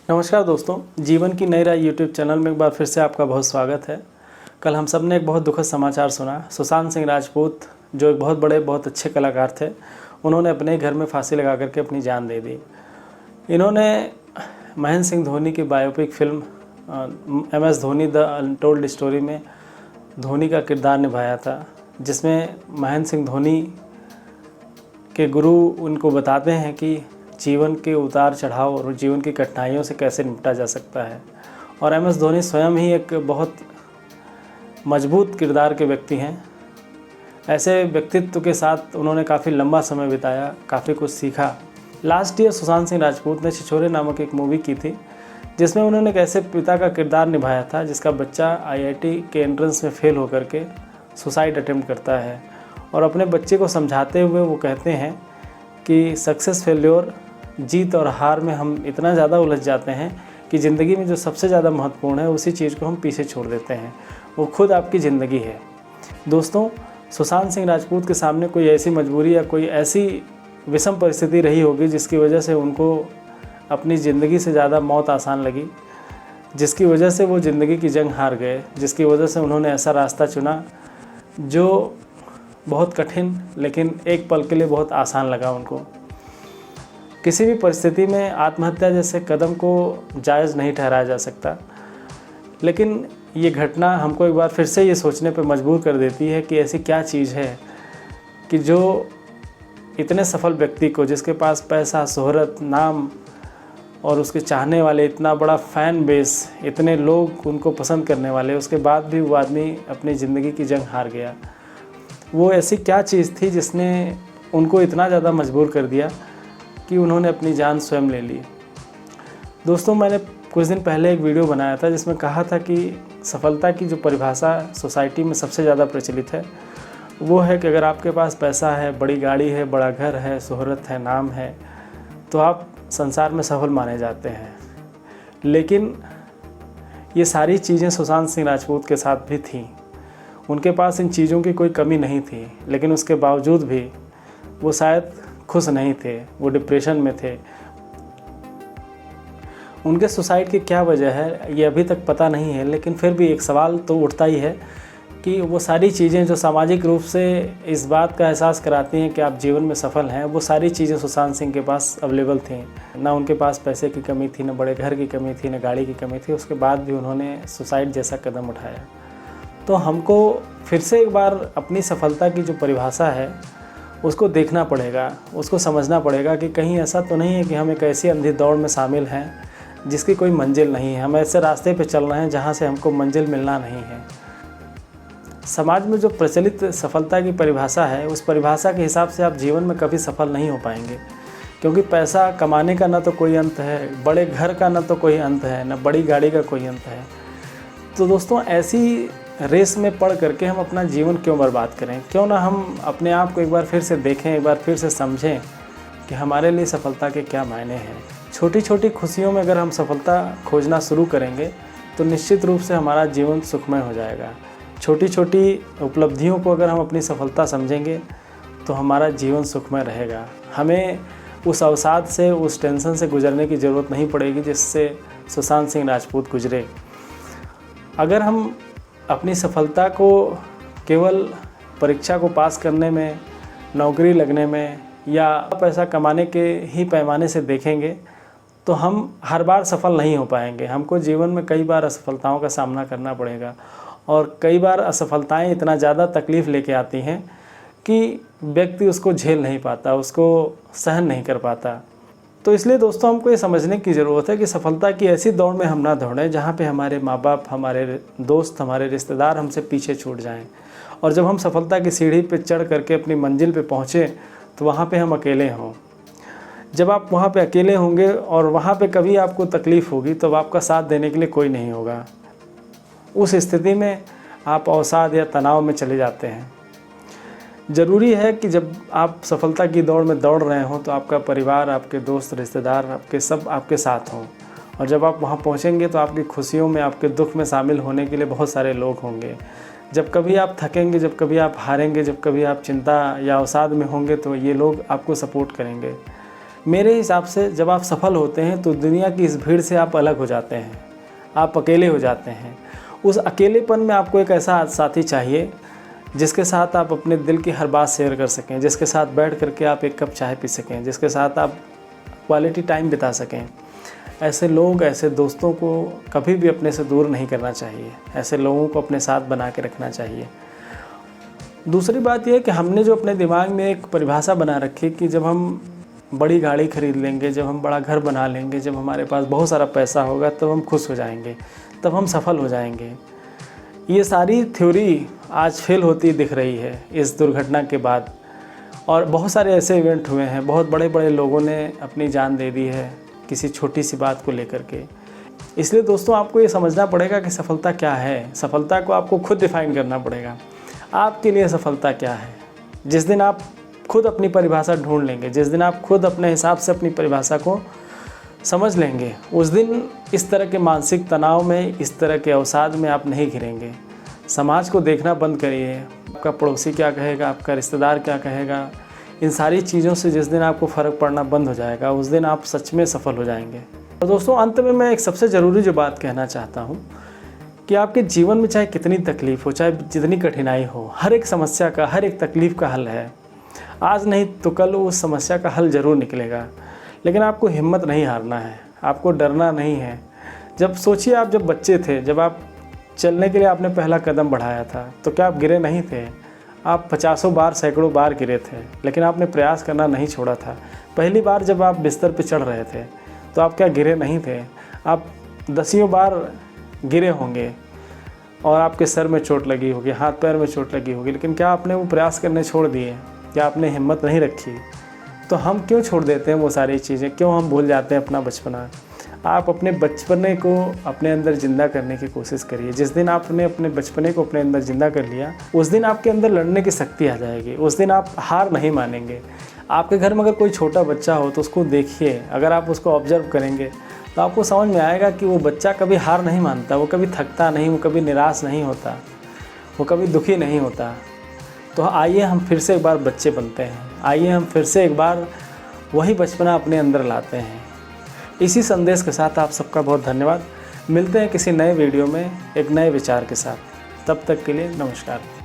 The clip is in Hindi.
नमस्कार दोस्तों, जीवन की नई राह यूट्यूब चैनल में एक बार फिर से आपका बहुत स्वागत है। कल हम सब ने एक बहुत दुखद समाचार सुना। सुशांत सिंह राजपूत जो एक बहुत बड़े बहुत अच्छे कलाकार थे, उन्होंने अपने घर में फांसी लगा करके अपनी जान दे दी। इन्होंने महेंद्र सिंह धोनी की biopic film MS Dhoni the untold story में धोनी का किरदार निभाया था, जिसमें महेंद्र सिंह धोनी के गुरु उनको बताते हैं कि जीवन के उतार चढ़ाव और जीवन की कठिनाइयों से कैसे निपटा जा सकता है। और MS धोनी स्वयं ही एक बहुत मजबूत किरदार के व्यक्ति हैं। ऐसे व्यक्तित्व के साथ उन्होंने काफ़ी लंबा समय बिताया, काफ़ी कुछ सीखा। लास्ट ईयर सुशांत सिंह राजपूत ने छिछोरे नामक एक मूवी की थी, जिसमें उन्होंने एक ऐसे पिता का किरदार निभाया था जिसका बच्चा IIT के एंट्रेंस में फेल होकर के सुसाइड अटेम्प्ट करता है और अपने बच्चे को समझाते हुए वो कहते हैं कि सक्सेस फेल्योर, जीत और हार में हम इतना ज़्यादा उलझ जाते हैं कि ज़िंदगी में जो सबसे ज़्यादा महत्वपूर्ण है उसी चीज़ को हम पीछे छोड़ देते हैं। वो खुद आपकी ज़िंदगी है। दोस्तों, सुशांत सिंह राजपूत के सामने कोई ऐसी मजबूरी या कोई ऐसी विषम परिस्थिति रही होगी जिसकी वजह से उनको अपनी ज़िंदगी से ज़्यादा मौत आसान लगी, जिसकी वजह से वो ज़िंदगी की जंग हार गए, जिसकी वजह से उन्होंने ऐसा रास्ता चुना जो बहुत कठिन लेकिन एक पल के लिए बहुत आसान लगा उनको। किसी भी परिस्थिति में आत्महत्या जैसे कदम को जायज़ नहीं ठहराया जा सकता, लेकिन ये घटना हमको एक बार फिर से ये सोचने पर मजबूर कर देती है कि ऐसी क्या चीज़ है कि जो इतने सफल व्यक्ति को, जिसके पास पैसा, शोहरत, नाम और उसके चाहने वाले, इतना बड़ा फ़ैन बेस, इतने लोग उनको पसंद करने वाले, उसके बाद भी वो आदमी अपनी ज़िंदगी की जंग हार गया। वो ऐसी क्या चीज़ थी जिसने उनको इतना ज़्यादा मजबूर कर दिया कि उन्होंने अपनी जान स्वयं ले ली। दोस्तों, मैंने कुछ दिन पहले एक वीडियो बनाया था जिसमें कहा था कि सफलता की जो परिभाषा सोसाइटी में सबसे ज़्यादा प्रचलित है वो है कि अगर आपके पास पैसा है, बड़ी गाड़ी है, बड़ा घर है, शोहरत है, नाम है, तो आप संसार में सफल माने जाते हैं। लेकिन ये सारी चीज़ें सुशांत सिंह राजपूत के साथ भी थीं। उनके पास इन चीज़ों की कोई कमी नहीं थी, लेकिन उसके बावजूद भी वो शायद खुश नहीं थे, वो डिप्रेशन में थे। उनके सुसाइड की क्या वजह है ये अभी तक पता नहीं है, लेकिन फिर भी एक सवाल तो उठता ही है कि वो सारी चीज़ें जो सामाजिक रूप से इस बात का एहसास कराती हैं कि आप जीवन में सफल हैं, वो सारी चीज़ें सुशांत सिंह के पास अवेलेबल थीं। ना उनके पास पैसे की कमी थी, ना बड़े घर की कमी थी, ना गाड़ी की कमी थी। उसके बाद भी उन्होंने सुसाइड जैसा कदम उठाया। तो हमको फिर से एक बार अपनी सफलता की जो परिभाषा है उसको देखना पड़ेगा, उसको समझना पड़ेगा कि कहीं ऐसा तो नहीं है कि हम एक ऐसी अंधी दौड़ में शामिल हैं जिसकी कोई मंजिल नहीं है। हम ऐसे रास्ते पे चल रहे हैं जहाँ से हमको मंजिल मिलना नहीं है। समाज में जो प्रचलित सफलता की परिभाषा है, उस परिभाषा के हिसाब से आप जीवन में कभी सफल नहीं हो पाएंगे, क्योंकि पैसा कमाने का ना तो कोई अंत है, बड़े घर का ना तो कोई अंत है, ना बड़ी गाड़ी का कोई अंत है। तो दोस्तों, ऐसी रेस में पड़ करके हम अपना जीवन क्यों बर्बाद करें? क्यों ना हम अपने आप को एक बार फिर से देखें, एक बार फिर से समझें कि हमारे लिए सफलता के क्या मायने हैं। छोटी छोटी खुशियों में अगर हम सफलता खोजना शुरू करेंगे तो निश्चित रूप से हमारा जीवन सुखमय हो जाएगा। छोटी छोटी उपलब्धियों को अगर हम अपनी सफलता समझेंगे तो हमारा जीवन सुखमय रहेगा। हमें उस अवसाद से, उस टेंशन से गुजरने की ज़रूरत नहीं पड़ेगी जिससे सुशांत सिंह राजपूत गुजरे। अगर हम अपनी सफलता को केवल परीक्षा को पास करने में, नौकरी लगने में या पैसा कमाने के ही पैमाने से देखेंगे तो हम हर बार सफल नहीं हो पाएंगे। हमको जीवन में कई बार असफलताओं का सामना करना पड़ेगा और कई बार असफलताएं इतना ज़्यादा तकलीफ़ लेके आती हैं कि व्यक्ति उसको झेल नहीं पाता, उसको सहन नहीं कर पाता। तो इसलिए दोस्तों, हमको ये समझने की ज़रूरत है कि सफलता की ऐसी दौड़ में हम ना दौड़ें जहाँ पे हमारे माँ बाप, हमारे दोस्त, हमारे रिश्तेदार हमसे पीछे छूट जाएं। और जब हम सफलता की सीढ़ी पे चढ़ करके अपनी मंजिल पे पहुँचें तो वहाँ पे हम अकेले हों। जब आप वहाँ पे अकेले होंगे और वहाँ पे कभी आपको तकलीफ़ होगी तो आपका साथ देने के लिए कोई नहीं होगा। उस स्थिति में आप अवसाद या तनाव में चले जाते हैं। ज़रूरी है कि जब आप सफलता की दौड़ में दौड़ रहे हों तो आपका परिवार, आपके दोस्त, रिश्तेदार, आपके सब आपके साथ हों। और जब आप वहाँ पहुँचेंगे तो आपकी खुशियों में, आपके दुख में शामिल होने के लिए बहुत सारे लोग होंगे। जब कभी आप थकेंगे, जब कभी आप हारेंगे, जब कभी आप चिंता या अवसाद में होंगे तो ये लोग आपको सपोर्ट करेंगे। मेरे हिसाब से जब आप सफल होते हैं तो दुनिया की इस भीड़ से आप अलग हो जाते हैं, आप अकेले हो जाते हैं। उस अकेलेपन में आपको एक ऐसा साथी चाहिए जिसके साथ आप अपने दिल की हर बात शेयर कर सकें, जिसके साथ बैठ करके आप एक कप चाय पी सकें, जिसके साथ आप क्वालिटी टाइम बिता सकें। ऐसे लोग, ऐसे दोस्तों को कभी भी अपने से दूर नहीं करना चाहिए, ऐसे लोगों को अपने साथ बना के रखना चाहिए। दूसरी बात यह है कि हमने जो अपने दिमाग में एक परिभाषा बना रखी कि जब हम बड़ी गाड़ी खरीद लेंगे, जब हम बड़ा घर बना लेंगे, जब हमारे पास बहुत सारा पैसा होगा तब हम खुश हो जाएंगे, तब हम सफल हो जाएंगे। ये सारी थ्योरी आज फेल होती दिख रही है इस दुर्घटना के बाद। और बहुत सारे ऐसे इवेंट हुए हैं, बहुत बड़े बड़े लोगों ने अपनी जान दे दी है किसी छोटी सी बात को लेकर के। इसलिए दोस्तों आपको ये समझना पड़ेगा कि सफलता क्या है। सफलता को आपको खुद डिफाइन करना पड़ेगा। आपके लिए सफलता क्या है? जिस दिन आप खुद अपनी परिभाषा ढूंढ लेंगे, जिस दिन आप खुद अपने हिसाब से अपनी परिभाषा को समझ लेंगे, उस दिन इस तरह के मानसिक तनाव में, इस तरह के अवसाद में आप नहीं घिरेंगे। समाज को देखना बंद करिए, आपका पड़ोसी क्या कहेगा, आपका रिश्तेदार क्या कहेगा, इन सारी चीज़ों से जिस दिन आपको फ़र्क पड़ना बंद हो जाएगा, उस दिन आप सच में सफल हो जाएंगे। और दोस्तों अंत में मैं एक सबसे ज़रूरी जो बात कहना चाहता हूँ कि आपके जीवन में चाहे कितनी तकलीफ़ हो, चाहे जितनी कठिनाई हो, हर एक समस्या का, हर एक तकलीफ़ का हल है। आज नहीं तो कल उस समस्या का हल ज़रूर निकलेगा। लेकिन आपको हिम्मत नहीं हारना है, आपको डरना नहीं है। जब सोचिए आप जब बच्चे थे, जब आप चलने के लिए आपने पहला कदम बढ़ाया था, तो क्या आप गिरे नहीं थे? आप 50 बार, सैकड़ों बार गिरे थे, लेकिन आपने प्रयास करना नहीं छोड़ा था। पहली बार जब आप बिस्तर पर चढ़ रहे थे तो आप क्या गिरे नहीं थे? आप 10 बार गिरे होंगे और आपके सर में चोट लगी होगी, हाथ पैर में चोट लगी होगी, लेकिन क्या आपने वो प्रयास करने छोड़ दिए? क्या आपने हिम्मत नहीं रखी? तो हम क्यों छोड़ देते हैं वो सारी चीज़ें? क्यों हम भूल जाते हैं अपना बचपना? आप अपने बचपने को अपने अंदर ज़िंदा करने की कोशिश करिए। जिस दिन आपने अपने बचपने को अपने अंदर ज़िंदा कर लिया, उस दिन आपके अंदर लड़ने की शक्ति आ जाएगी। उस दिन आप हार नहीं मानेंगे। आपके घर में अगर कोई छोटा बच्चा हो तो उसको देखिए, अगर आप उसको ऑब्जर्व करेंगे तो आपको समझ में आएगा कि वो बच्चा कभी हार नहीं मानता, वो कभी थकता नहीं, वो कभी निराश नहीं होता, वो कभी दुखी नहीं होता। तो आइए हम फिर से एक बार बच्चे बनते हैं, आइए हम फिर से एक बार वही बचपना अपने अंदर लाते हैं। इसी संदेश के साथ आप सबका बहुत धन्यवाद। मिलते हैं किसी नए वीडियो में एक नए विचार के साथ। तब तक के लिए नमस्कार।